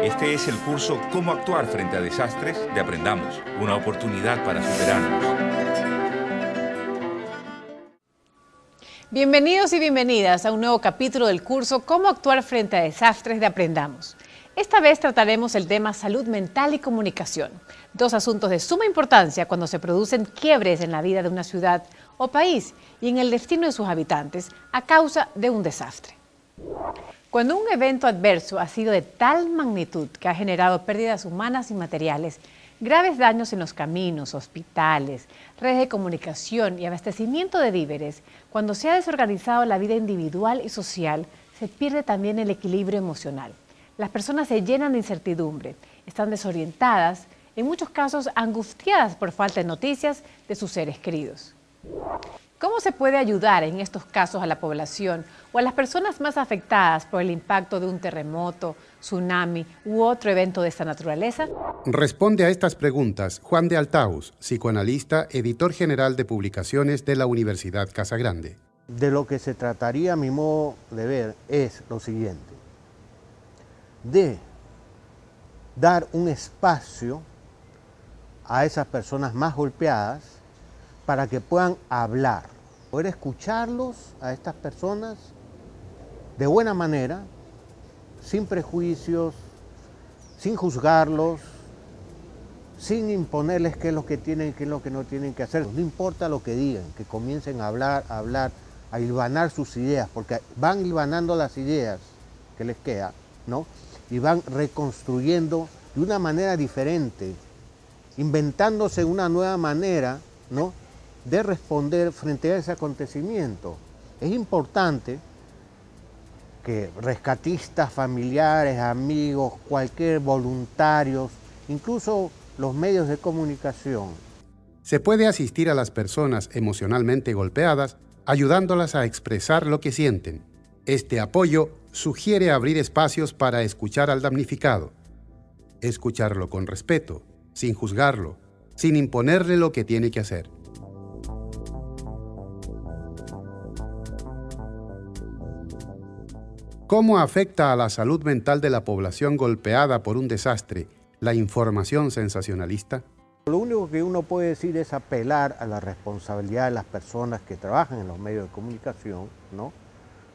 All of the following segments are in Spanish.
Este es el curso Cómo actuar frente a desastres de Aprendamos, una oportunidad para superarnos. Bienvenidos y bienvenidas a un nuevo capítulo del curso Cómo actuar frente a desastres de Aprendamos. Esta vez trataremos el tema salud mental y comunicación, dos asuntos de suma importancia cuando se producen quiebres en la vida de una ciudad o país y en el destino de sus habitantes a causa de un desastre. Cuando un evento adverso ha sido de tal magnitud que ha generado pérdidas humanas y materiales, graves daños en los caminos, hospitales, redes de comunicación y abastecimiento de víveres, cuando se ha desorganizado la vida individual y social, se pierde también el equilibrio emocional. Las personas se llenan de incertidumbre, están desorientadas, en muchos casos angustiadas por falta de noticias de sus seres queridos. ¿Cómo se puede ayudar en estos casos a la población o a las personas más afectadas por el impacto de un terremoto, tsunami u otro evento de esta naturaleza? Responde a estas preguntas Juan de Altaus, psicoanalista, editor general de publicaciones de la Universidad Casagrande. De lo que se trataría, a mi modo de ver, es lo siguiente: de dar un espacio a esas personas más golpeadas para que puedan hablar, poder escucharlos a estas personas de buena manera, sin prejuicios, sin juzgarlos, sin imponerles qué es lo que tienen y qué es lo que no tienen que hacer. No importa lo que digan, que comiencen a hablar, a hilvanar sus ideas, porque van hilvanando las ideas que les queda, ¿no? Y van reconstruyendo de una manera diferente, inventándose una nueva manera, ¿no?, de responder frente a ese acontecimiento. Es importante que rescatistas, familiares, amigos, cualquier voluntarios, incluso los medios de comunicación. Se puede asistir a las personas emocionalmente golpeadas ayudándolas a expresar lo que sienten. Este apoyo sugiere abrir espacios para escuchar al damnificado, escucharlo con respeto, sin juzgarlo, sin imponerle lo que tiene que hacer. ¿Cómo afecta a la salud mental de la población golpeada por un desastre la información sensacionalista? Lo único que uno puede decir es apelar a la responsabilidad de las personas que trabajan en los medios de comunicación, ¿no?,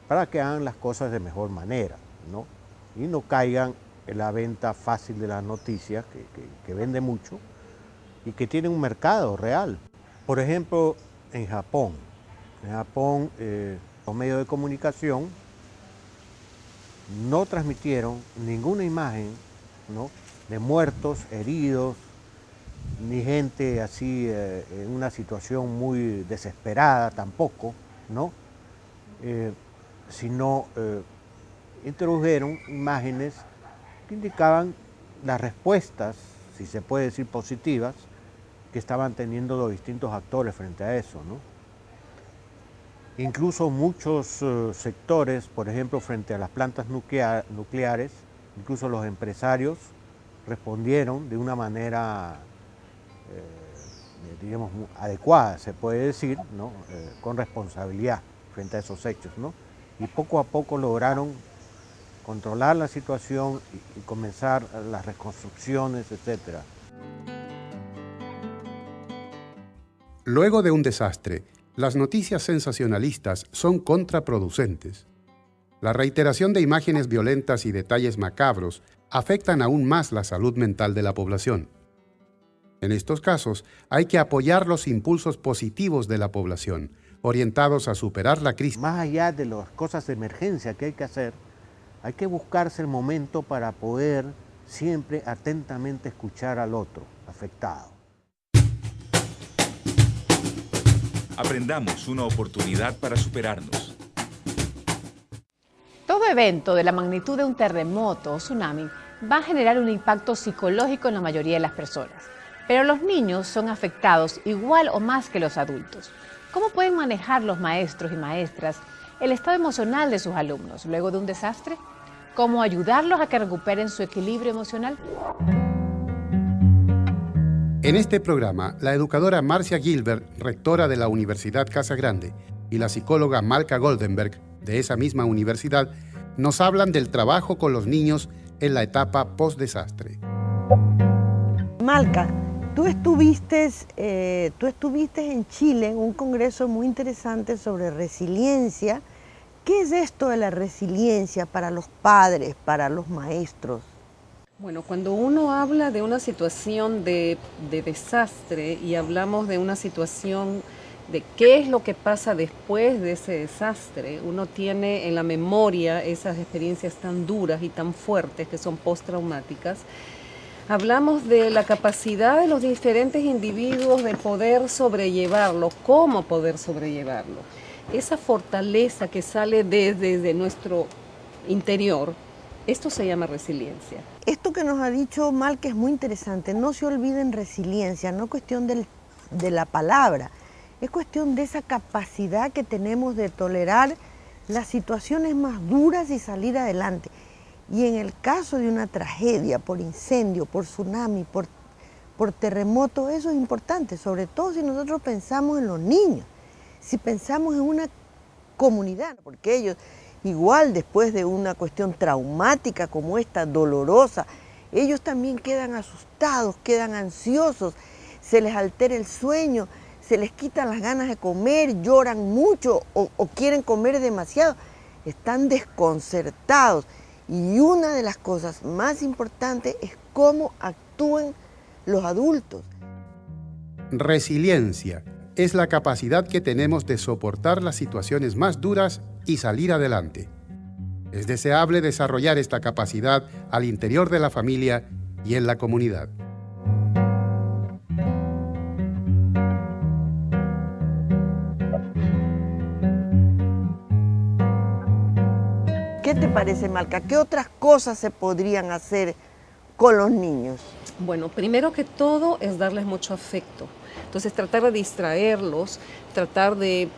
para que hagan las cosas de mejor manera, ¿no?, y no caigan en la venta fácil de las noticias, que vende mucho y que tiene un mercado real. Por ejemplo, en Japón los medios de comunicación no transmitieron ninguna imagen, ¿no?, de muertos, heridos, ni gente así en una situación muy desesperada tampoco, ¿no?, sino introdujeron imágenes que indicaban las respuestas, si se puede decir positivas, que estaban teniendo los distintos actores frente a eso, ¿no? Incluso muchos sectores, por ejemplo, frente a las plantas nucleares, incluso los empresarios respondieron de una manera, digamos, adecuada, se puede decir, ¿no?, con responsabilidad frente a esos hechos, ¿no? Y poco a poco lograron controlar la situación y comenzar las reconstrucciones, etc. Luego de un desastre, las noticias sensacionalistas son contraproducentes. La reiteración de imágenes violentas y detalles macabros afectan aún más la salud mental de la población. En estos casos, hay que apoyar los impulsos positivos de la población, orientados a superar la crisis. Más allá de las cosas de emergencia que hay que hacer, hay que buscarse el momento para poder siempre atentamente escuchar al otro afectado. Aprendamos, una oportunidad para superarnos. Todo evento de la magnitud de un terremoto o tsunami va a generar un impacto psicológico en la mayoría de las personas. Pero los niños son afectados igual o más que los adultos. ¿Cómo pueden manejar los maestros y maestras el estado emocional de sus alumnos luego de un desastre? ¿Cómo ayudarlos a que recuperen su equilibrio emocional? En este programa, la educadora Marcia Gilbert, rectora de la Universidad Casa Grande, y la psicóloga Malka Goldenberg, de esa misma universidad, nos hablan del trabajo con los niños en la etapa post-desastre. Malka, tú estuviste en Chile en un congreso muy interesante sobre resiliencia. ¿Qué es esto de la resiliencia para los padres, para los maestros? Bueno, cuando uno habla de una situación de desastre y hablamos de una situación de qué es lo que pasa después de ese desastre, uno tiene en la memoria esas experiencias tan duras y tan fuertes que son postraumáticas. Hablamos de la capacidad de los diferentes individuos de poder sobrellevarlo, cómo poder sobrellevarlo. Esa fortaleza que sale desde nuestro interior, esto se llama resiliencia. Esto que nos ha dicho Malka es muy interesante. No se olviden resiliencia, no es cuestión de la palabra, es cuestión de esa capacidad que tenemos de tolerar las situaciones más duras y salir adelante. Y en el caso de una tragedia, por incendio, por tsunami, por terremoto, eso es importante, sobre todo si nosotros pensamos en los niños, si pensamos en una comunidad, porque ellos, igual después de una cuestión traumática como esta, dolorosa, ellos también quedan asustados, quedan ansiosos, se les altera el sueño, se les quitan las ganas de comer, lloran mucho o quieren comer demasiado, están desconcertados. Y una de las cosas más importantes es cómo actúan los adultos. Resiliencia es la capacidad que tenemos de soportar las situaciones más duras y salir adelante. Es deseable desarrollar esta capacidad al interior de la familia y en la comunidad. ¿Qué te parece, Malka? ¿Qué otras cosas se podrían hacer con los niños? Bueno, primero que todo es darles mucho afecto. Entonces tratar de distraerlos, tratar de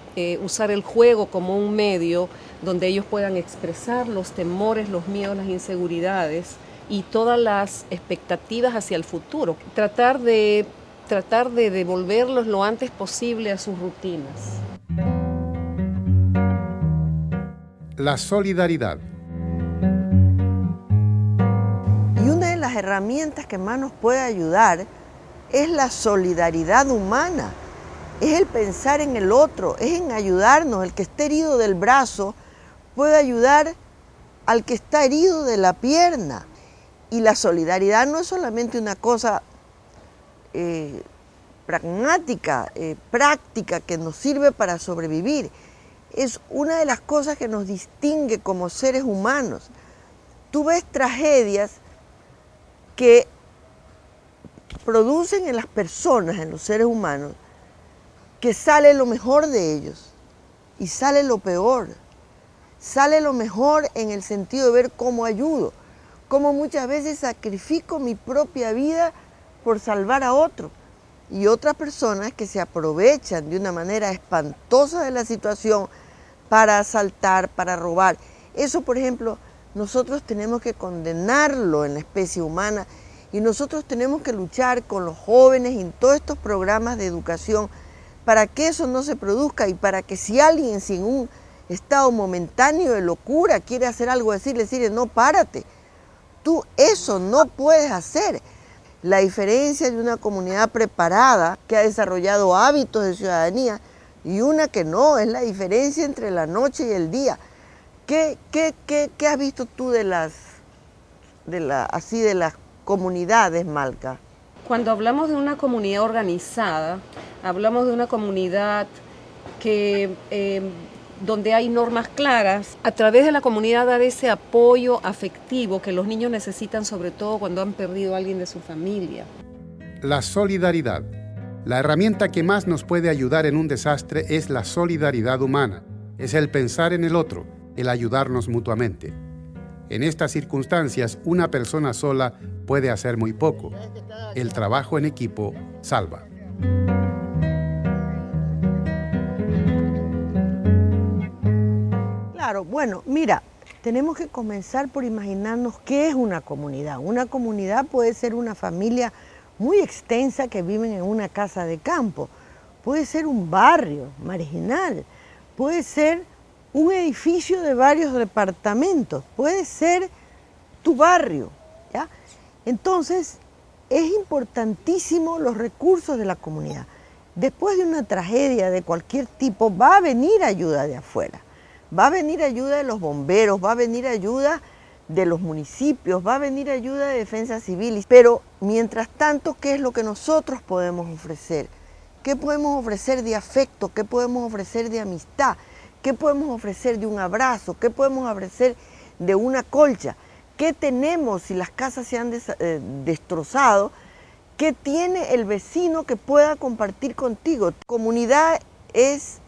usar el juego como un medio donde ellos puedan expresar los temores, los miedos, las inseguridades y todas las expectativas hacia el futuro. Tratar de devolverlos lo antes posible a sus rutinas. La solidaridad. Y una de las herramientas que más nos puede ayudar es la solidaridad humana, es el pensar en el otro, es en ayudarnos. El que esté herido del brazo puede ayudar al que está herido de la pierna. Y la solidaridad no es solamente una cosa pragmática, práctica, que nos sirve para sobrevivir. Es una de las cosas que nos distingue como seres humanos. Tú ves tragedias que producen en las personas, en los seres humanos, que sale lo mejor de ellos y sale lo peor. Sale lo mejor en el sentido de ver cómo ayudo, cómo muchas veces sacrifico mi propia vida por salvar a otro. Y otras personas que se aprovechan de una manera espantosa de la situación para asaltar, para robar. Eso, por ejemplo, nosotros tenemos que condenarlo en la especie humana y nosotros tenemos que luchar con los jóvenes en todos estos programas de educación para que eso no se produzca y para que si alguien sin un estado momentáneo de locura quiere hacer algo, decirle, no, párate, tú eso no puedes hacer. La diferencia de una comunidad preparada que ha desarrollado hábitos de ciudadanía y una que no, es la diferencia entre la noche y el día. ¿Qué has visto tú de las comunidades, Malka? Cuando hablamos de una comunidad organizada, hablamos de una comunidad que, donde hay normas claras, a través de la comunidad dar ese apoyo afectivo que los niños necesitan, sobre todo cuando han perdido a alguien de su familia. La solidaridad. La herramienta que más nos puede ayudar en un desastre es la solidaridad humana. Es el pensar en el otro, el ayudarnos mutuamente. En estas circunstancias, una persona sola puede hacer muy poco. El trabajo en equipo salva. Claro, bueno, mira, tenemos que comenzar por imaginarnos qué es una comunidad. Una comunidad puede ser una familia muy extensa que viven en una casa de campo. Puede ser un barrio marginal, puede ser un edificio de varios departamentos, puede ser tu barrio, ¿ya? Entonces, es importantísimo los recursos de la comunidad. Después de una tragedia de cualquier tipo, va a venir ayuda de afuera, va a venir ayuda de los bomberos, va a venir ayuda de los municipios, va a venir ayuda de defensa civil, pero mientras tanto, ¿qué es lo que nosotros podemos ofrecer? ¿Qué podemos ofrecer de afecto? ¿Qué podemos ofrecer de amistad? ¿Qué podemos ofrecer de un abrazo? ¿Qué podemos ofrecer de una colcha? ¿Qué tenemos si las casas se han destrozado? ¿Qué tiene el vecino que pueda compartir contigo? Comunidad es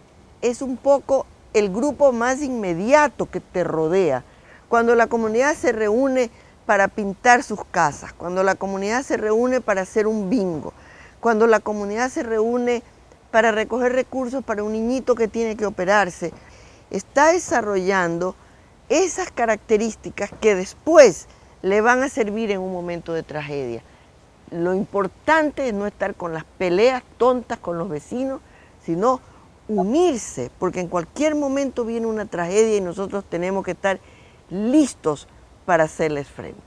un poco el grupo más inmediato que te rodea. Cuando la comunidad se reúne para pintar sus casas, cuando la comunidad se reúne para hacer un bingo, cuando la comunidad se reúne para recoger recursos para un niñito que tiene que operarse, está desarrollando esas características que después le van a servir en un momento de tragedia. Lo importante es no estar con las peleas tontas con los vecinos, sino unirse, porque en cualquier momento viene una tragedia y nosotros tenemos que estar listos para hacerles frente.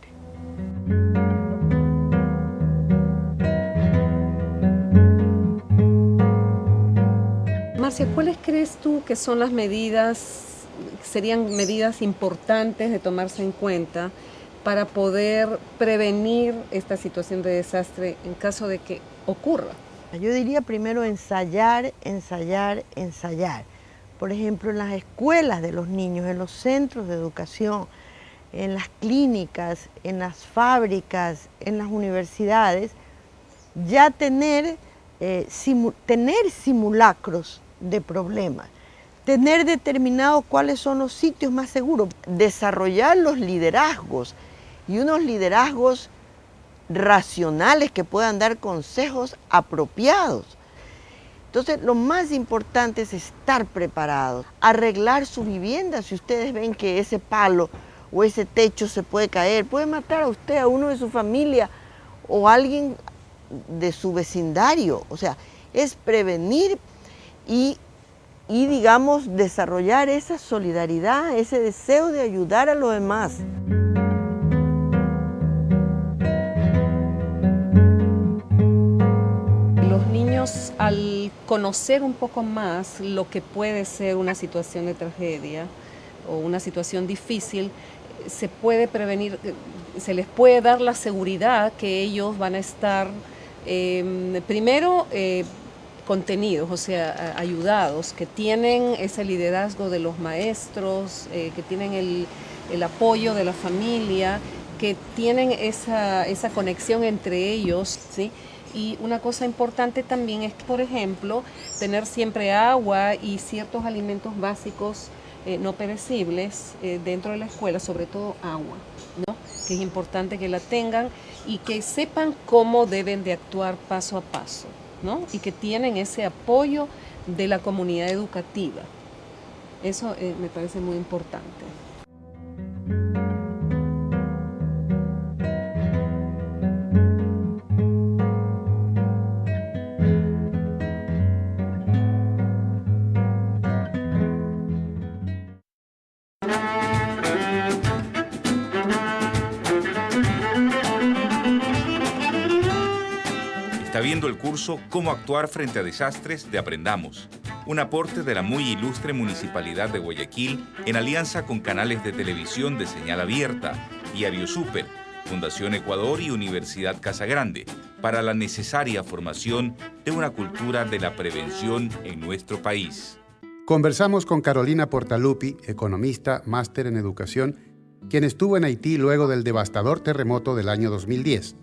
Marcia, ¿cuáles crees tú que son las medidas, serían medidas importantes de tomarse en cuenta para poder prevenir esta situación de desastre en caso de que ocurra? Yo diría primero ensayar, ensayar, ensayar. Por ejemplo, en las escuelas de los niños, en los centros de educación, en las clínicas, en las fábricas, en las universidades, ya tener simulacros de problemas, tener determinados cuáles son los sitios más seguros, desarrollar los liderazgos y unos liderazgos racionales que puedan dar consejos apropiados. Entonces, lo más importante es estar preparados, arreglar su vivienda. Si ustedes ven que ese palo o ese techo se puede caer, puede matar a usted, a uno de su familia o a alguien de su vecindario. O sea, es prevenir y digamos, desarrollar esa solidaridad, ese deseo de ayudar a los demás. Los niños, al conocer un poco más lo que puede ser una situación de tragedia o una situación difícil, se puede prevenir, se les puede dar la seguridad que ellos van a estar, primero, contenidos, o sea, ayudados, que tienen ese liderazgo de los maestros, que tienen el apoyo de la familia, que tienen esa conexión entre ellos, ¿sí? Y una cosa importante también es, por ejemplo, tener siempre agua y ciertos alimentos básicos no perecibles dentro de la escuela, sobre todo agua, ¿no? Que es importante que la tengan y que sepan cómo deben de actuar paso a paso, ¿no? Y que tienen ese apoyo de la comunidad educativa. Eso me parece muy importante. Está viendo el curso Cómo actuar frente a desastres de Aprendamos, un aporte de la muy ilustre Municipalidad de Guayaquil en alianza con canales de televisión de señal abierta y Aviosuper, Fundación Ecuador y Universidad Casagrande, para la necesaria formación de una cultura de la prevención en nuestro país. Conversamos con Carolina Portaluppi, economista, máster en educación, quien estuvo en Haití luego del devastador terremoto del año 2010.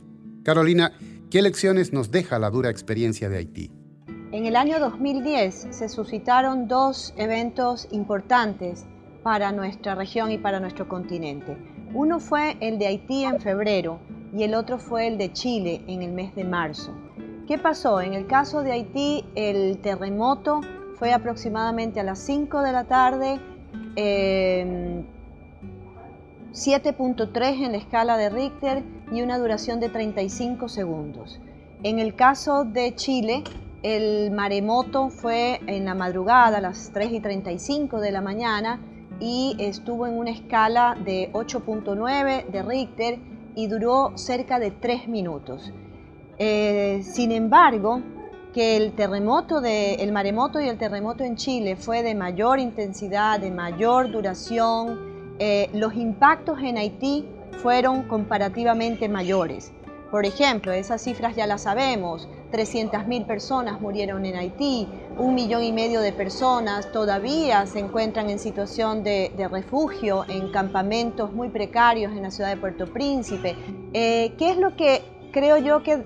Carolina, ¿qué lecciones nos deja la dura experiencia de Haití? En el año 2010 se suscitaron dos eventos importantes para nuestra región y para nuestro continente. Uno fue el de Haití en febrero y el otro fue el de Chile en el mes de marzo. ¿Qué pasó? En el caso de Haití, el terremoto fue aproximadamente a las 5 de la tarde, 7.3 en la escala de Richter y una duración de 35 segundos. En el caso de Chile, el maremoto fue en la madrugada a las 3:35 de la mañana y estuvo en una escala de 8.9 de Richter y duró cerca de 3 minutos. Sin embargo, que el maremoto y el terremoto en Chile fue de mayor intensidad, de mayor duración, los impactos en Haití fueron comparativamente mayores. Por ejemplo, esas cifras ya las sabemos, 300.000 personas murieron en Haití, 1,5 millones de personas todavía se encuentran en situación de refugio en campamentos muy precarios en la ciudad de Puerto Príncipe. ¿Qué es lo que creo yo que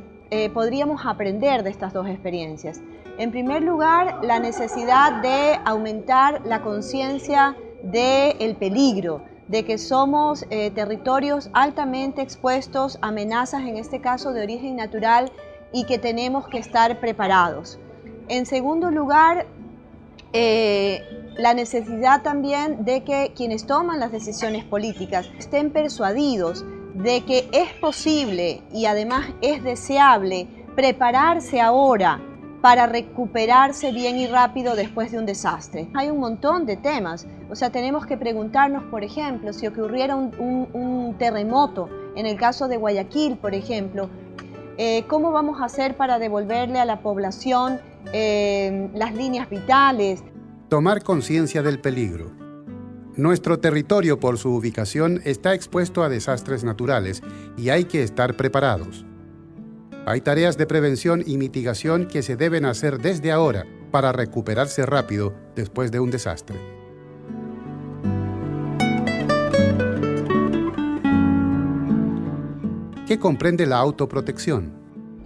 podríamos aprender de estas dos experiencias? En primer lugar, la necesidad de aumentar la conciencia del peligro, de que somos territorios altamente expuestos a amenazas, en este caso de origen natural, y que tenemos que estar preparados. En segundo lugar, la necesidad también de que quienes toman las decisiones políticas estén persuadidos de que es posible y además es deseable prepararse ahora para recuperarse bien y rápido después de un desastre. Hay un montón de temas, o sea, tenemos que preguntarnos, por ejemplo, si ocurriera un terremoto, en el caso de Guayaquil, por ejemplo, ¿cómo vamos a hacer para devolverle a la población las líneas vitales? Tomar conciencia del peligro. Nuestro territorio, por su ubicación, está expuesto a desastres naturales y hay que estar preparados. Hay tareas de prevención y mitigación que se deben hacer desde ahora para recuperarse rápido después de un desastre. ¿Qué comprende la autoprotección?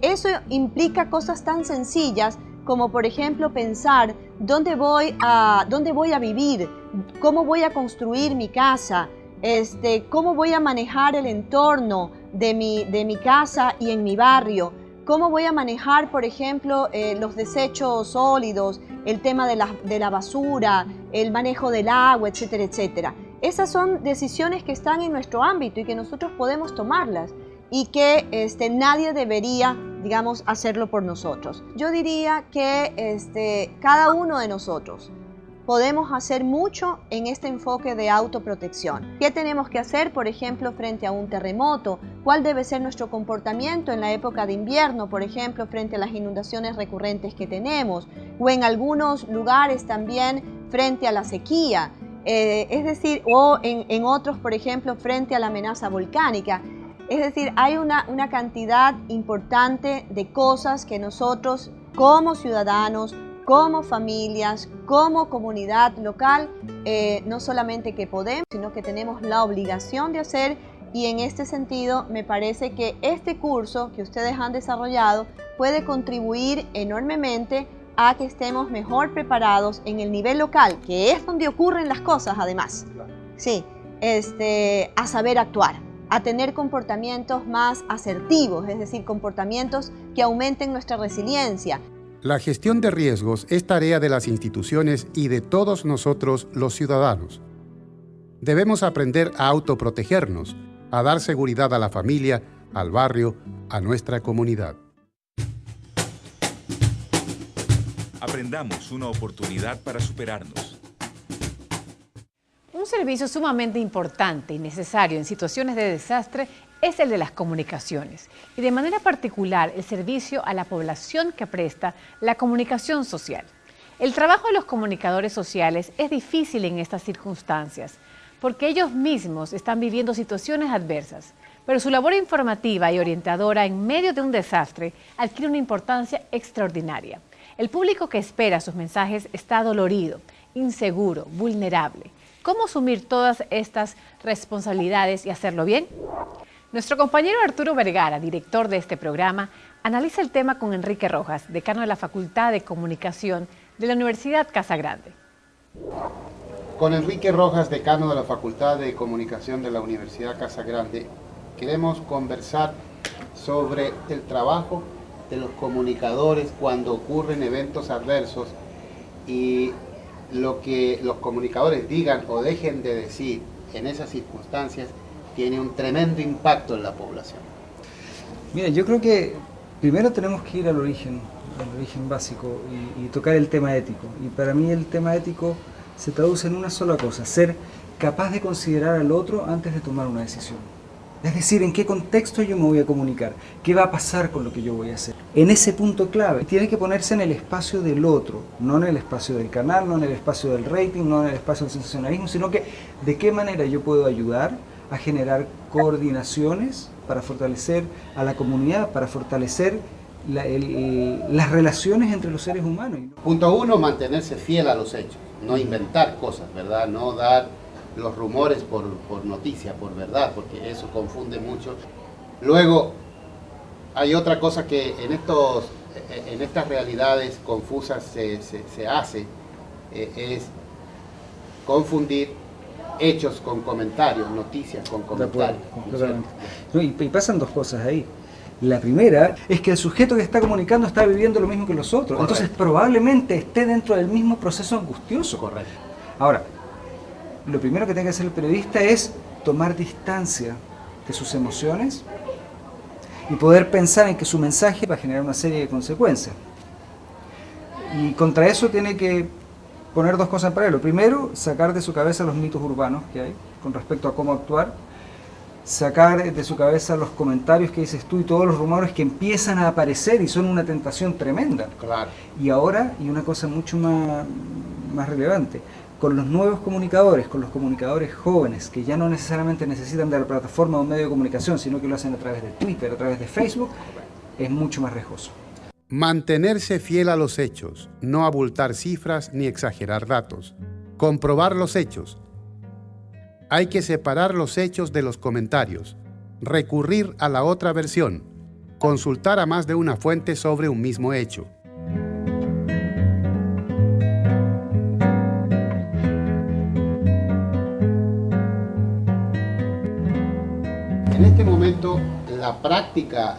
Eso implica cosas tan sencillas como, por ejemplo, pensar dónde voy a vivir, cómo voy a construir mi casa, cómo voy a manejar el entorno de mi casa y en mi barrio, cómo voy a manejar, por ejemplo, los desechos sólidos, el tema de la basura, el manejo del agua, etcétera, etcétera. Esas son decisiones que están en nuestro ámbito y que nosotros podemos tomarlas y que nadie debería, digamos, hacerlo por nosotros. Yo diría que cada uno de nosotros podemos hacer mucho en este enfoque de autoprotección. ¿Qué tenemos que hacer, por ejemplo, frente a un terremoto? ¿Cuál debe ser nuestro comportamiento en la época de invierno, por ejemplo, frente a las inundaciones recurrentes que tenemos? O en algunos lugares también frente a la sequía. Es decir, o en otros, por ejemplo, frente a la amenaza volcánica. Es decir, hay una cantidad importante de cosas que nosotros como ciudadanos, como familias, como comunidad local, no solamente que podemos, sino que tenemos la obligación de hacer, y en este sentido me parece que este curso que ustedes han desarrollado puede contribuir enormemente a que estemos mejor preparados en el nivel local, que es donde ocurren las cosas además, sí, a saber actuar, a tener comportamientos más asertivos, es decir, comportamientos que aumenten nuestra resiliencia. La gestión de riesgos es tarea de las instituciones y de todos nosotros los ciudadanos. Debemos aprender a autoprotegernos, a dar seguridad a la familia, al barrio, a nuestra comunidad. Aprendamos, una oportunidad para superarnos. Un servicio sumamente importante y necesario en situaciones de desastre es el de las comunicaciones, y de manera particular el servicio a la población que presta la comunicación social. El trabajo de los comunicadores sociales es difícil en estas circunstancias, porque ellos mismos están viviendo situaciones adversas, pero su labor informativa y orientadora en medio de un desastre adquiere una importancia extraordinaria. El público que espera sus mensajes está dolorido, inseguro, vulnerable. ¿Cómo asumir todas estas responsabilidades y hacerlo bien? Nuestro compañero Arturo Vergara, director de este programa, analiza el tema con Enrique Rojas, decano de la Facultad de Comunicación de la Universidad Casa Grande. Con Enrique Rojas, decano de la Facultad de Comunicación de la Universidad Casa Grande, queremos conversar sobre el trabajo de los comunicadores cuando ocurren eventos adversos y lo que los comunicadores digan o dejen de decir en esas circunstancias tiene un tremendo impacto en la población. Miren, yo creo que Primero tenemos que ir al origen básico y tocar el tema ético. Y para mí el tema ético se traduce en una sola cosa: ser capaz de considerar al otro antes de tomar una decisión. Es decir, en qué contexto yo me voy a comunicar, qué va a pasar con lo que yo voy a hacer. En ese punto clave, tiene que ponerse en el espacio del otro, no en el espacio del canal, no en el espacio del rating, no en el espacio del sensacionalismo, sino que de qué manera yo puedo ayudar a generar coordinaciones para fortalecer a la comunidad, para fortalecer las relaciones entre los seres humanos. Punto 1, mantenerse fiel a los hechos, no inventar cosas, ¿verdad? No dar los rumores por noticia, por verdad, porque eso confunde mucho. Luego, hay otra cosa que en estas realidades confusas se hace, es confundir hechos con comentarios, noticias con comentarios. No, y pasan dos cosas ahí. La primera es que el sujeto que está comunicando está viviendo lo mismo que los otros. Correcto. Entonces probablemente esté dentro del mismo proceso angustioso. Correcto. Ahora, lo primero que tiene que hacer el periodista es tomar distancia de sus emociones y poder pensar en que su mensaje va a generar una serie de consecuencias. Y contra eso tiene que poner dos cosas en paralelo. Primero, sacar de su cabeza los mitos urbanos que hay con respecto a cómo actuar, sacar de su cabeza los comentarios que dices tú y todos los rumores que empiezan a aparecer y son una tentación tremenda. Claro. Y ahora, y una cosa mucho más relevante, con los nuevos comunicadores, con los comunicadores jóvenes, que ya no necesariamente necesitan de la plataforma o un medio de comunicación, sino que lo hacen a través de Twitter, a través de Facebook, es mucho más riesgoso. Mantenerse fiel a los hechos, no abultar cifras ni exagerar datos. Comprobar los hechos. Hay que separar los hechos de los comentarios. Recurrir a la otra versión. Consultar a más de una fuente sobre un mismo hecho. En este momento, la práctica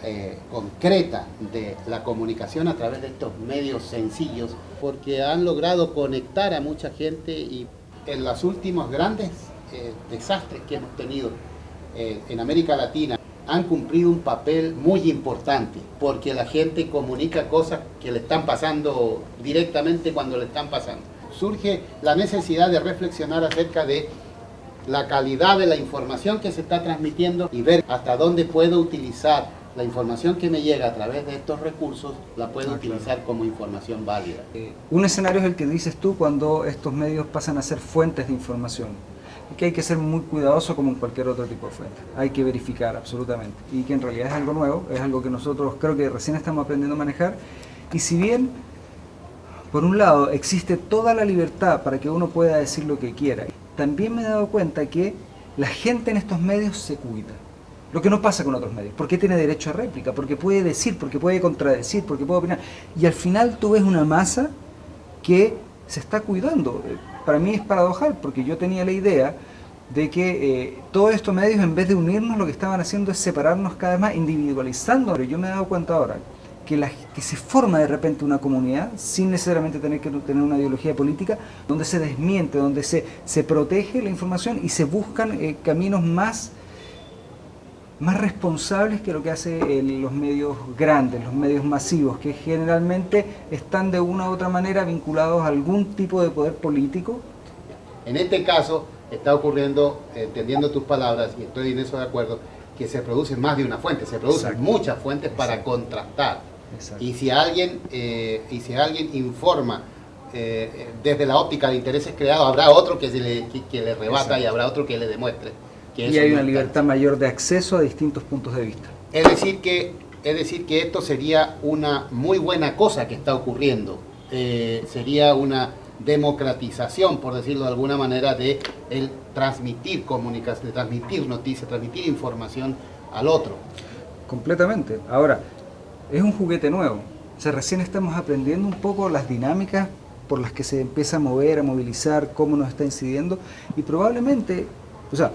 concreta de la comunicación a través de estos medios sencillos, porque han logrado conectar a mucha gente, y en los últimos grandes desastres que hemos tenido en América Latina han cumplido un papel muy importante, porque la gente comunica cosas que le están pasando directamente cuando le están pasando. Surge la necesidad de reflexionar acerca de la calidad de la información que se está transmitiendo y ver hasta dónde puedo utilizar la información que me llega a través de estos recursos, la puedo utilizar como información válida. Un escenario es el que dices tú cuando estos medios pasan a ser fuentes de información, que hay que ser muy cuidadoso como en cualquier otro tipo de fuente. Hay que verificar absolutamente, y que en realidad es algo nuevo, es algo que nosotros creo que recién estamos aprendiendo a manejar, y si bien por un lado existe toda la libertad para que uno pueda decir lo que quiera, también me he dado cuenta que la gente en estos medios se cuida. Lo que no pasa con otros medios, porque tiene derecho a réplica, porque puede decir, porque puede contradecir, porque puede opinar. Y al final tú ves una masa que se está cuidando. Para mí es paradojal, porque yo tenía la idea de que todos estos medios, en vez de unirnos, lo que estaban haciendo es separarnos cada vez más, individualizando. Pero yo me he dado cuenta ahora que se forma de repente una comunidad sin necesariamente tener que tener una ideología política, donde se desmiente, donde se protege la información y se buscan caminos más responsables que lo que hacen los medios grandes, los medios masivos, que generalmente están de una u otra manera vinculados a algún tipo de poder político. En este caso está ocurriendo, entendiendo tus palabras, y estoy en eso de acuerdo, que se producen más de una fuente, se producen muchas fuentes para contrastar. Exacto. Y si alguien informa desde la óptica de intereses creados, habrá otro que le rebata. Exacto. Y habrá otro que le demuestre que y hay una libertad mayor de acceso a distintos puntos de vista. Es decir que esto sería una muy buena cosa que está ocurriendo. Sería una democratización, por decirlo de alguna manera, de el transmitir comunicación, de transmitir noticias, transmitir información al otro. Completamente. Ahora, es un juguete nuevo. O sea, recién estamos aprendiendo un poco las dinámicas por las que se empieza a mover, a movilizar, cómo nos está incidiendo, y probablemente, o sea,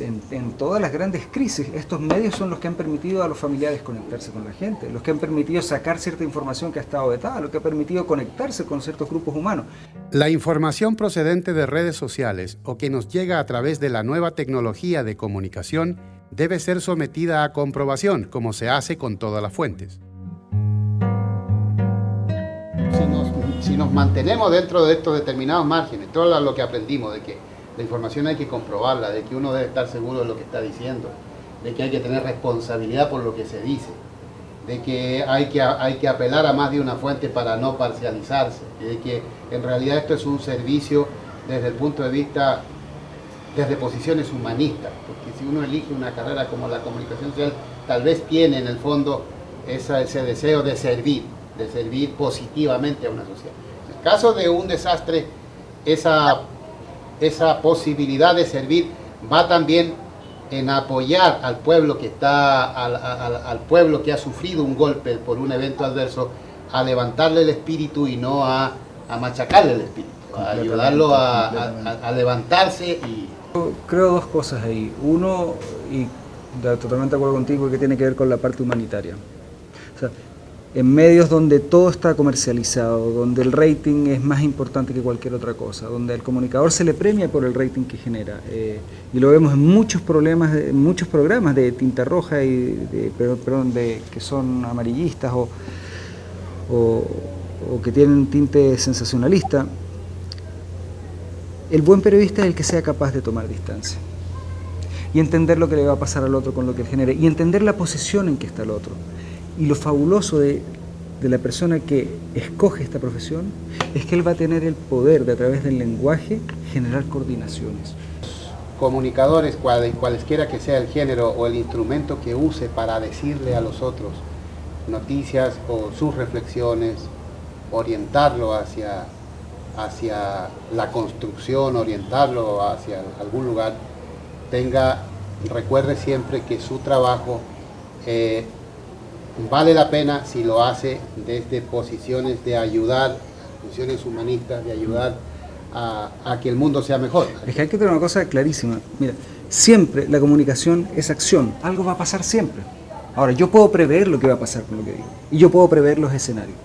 en todas las grandes crisis, estos medios son los que han permitido a los familiares conectarse con la gente, los que han permitido sacar cierta información que ha estado vetada, los que ha permitido conectarse con ciertos grupos humanos. La información procedente de redes sociales o que nos llega a través de la nueva tecnología de comunicación debe ser sometida a comprobación, como se hace con todas las fuentes. nos mantenemos dentro de estos determinados márgenes, todo lo que aprendimos, de que la información hay que comprobarla, de que uno debe estar seguro de lo que está diciendo, de que hay que tener responsabilidad por lo que se dice, de que hay que apelar a más de una fuente para no parcializarse, de que en realidad esto es un servicio desde el punto de vista, desde posiciones humanistas, porque si uno elige una carrera como la comunicación social, tal vez tiene en el fondo ese deseo de servir positivamente a una sociedad. En el caso de un desastre, esa posibilidad de servir va también en apoyar al pueblo que está, al pueblo que ha sufrido un golpe por un evento adverso, a levantarle el espíritu y no a machacarle el espíritu, a ayudarlo a levantarse. Y creo dos cosas ahí. Uno, y totalmente de acuerdo contigo, que tiene que ver con la parte humanitaria. O sea, en medios donde todo está comercializado, donde el rating es más importante que cualquier otra cosa, donde al comunicador se le premia por el rating que genera, y lo vemos en muchos programas de tinta roja que son amarillistas o que tienen un tinte sensacionalista. El buen periodista es el que sea capaz de tomar distancia y entender lo que le va a pasar al otro con lo que él genere y entender la posición en que está el otro. Y lo fabuloso de la persona que escoge esta profesión es que él va a tener el poder de, a través del lenguaje, generar coordinaciones. Comunicadores, cualesquiera que sea el género o el instrumento que use para decirle a los otros noticias o sus reflexiones, orientarlo hacia la construcción, orientarlo hacia algún lugar, recuerde siempre que su trabajo vale la pena si lo hace desde posiciones de ayudar, posiciones humanistas, de ayudar a que el mundo sea mejor. Es que hay que tener una cosa clarísima. Mira, siempre la comunicación es acción. Algo va a pasar siempre. Ahora, yo puedo prever lo que va a pasar con lo que digo. Y yo puedo prever los escenarios.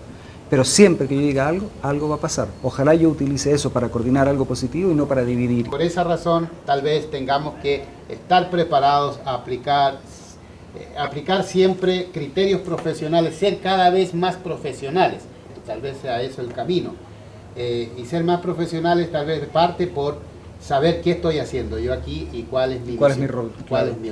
Pero siempre que yo diga algo, algo va a pasar. Ojalá yo utilice eso para coordinar algo positivo y no para dividir. Por esa razón, tal vez tengamos que estar preparados a aplicar siempre criterios profesionales, ser cada vez más profesionales, tal vez sea eso el camino, y ser más profesionales tal vez parte por saber qué estoy haciendo yo aquí y cuál es mi rol. ¿Cuál es mi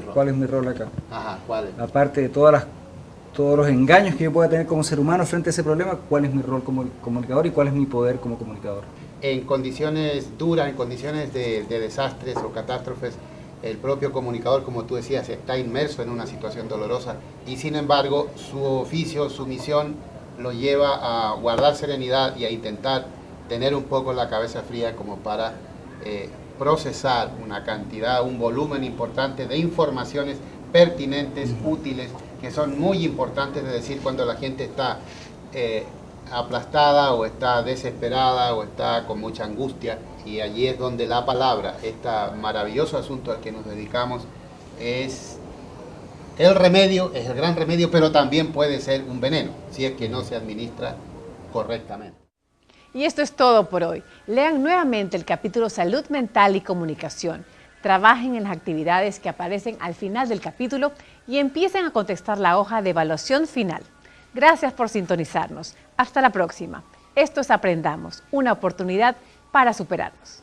rol? ¿Cuál es mi rol acá? Ajá, ¿cuál es? Aparte de todos los engaños que yo pueda tener como ser humano frente a ese problema, ¿cuál es mi rol como comunicador y cuál es mi poder como comunicador? En condiciones duras, en condiciones de desastres o catástrofes, el propio comunicador, como tú decías, está inmerso en una situación dolorosa y sin embargo su oficio, su misión lo lleva a guardar serenidad y a intentar tener un poco la cabeza fría como para procesar una cantidad, un volumen importante de informaciones pertinentes, útiles, que son muy importantes de decir cuando la gente está aplastada o está desesperada o está con mucha angustia. Y allí es donde la palabra, este maravilloso asunto al que nos dedicamos, es el remedio, es el gran remedio, pero también puede ser un veneno, si es que no se administra correctamente. Y esto es todo por hoy. Lean nuevamente el capítulo Salud Mental y Comunicación. Trabajen en las actividades que aparecen al final del capítulo y empiecen a contestar la hoja de evaluación final. Gracias por sintonizarnos. Hasta la próxima. Esto es Aprendamos, una oportunidad para superarnos.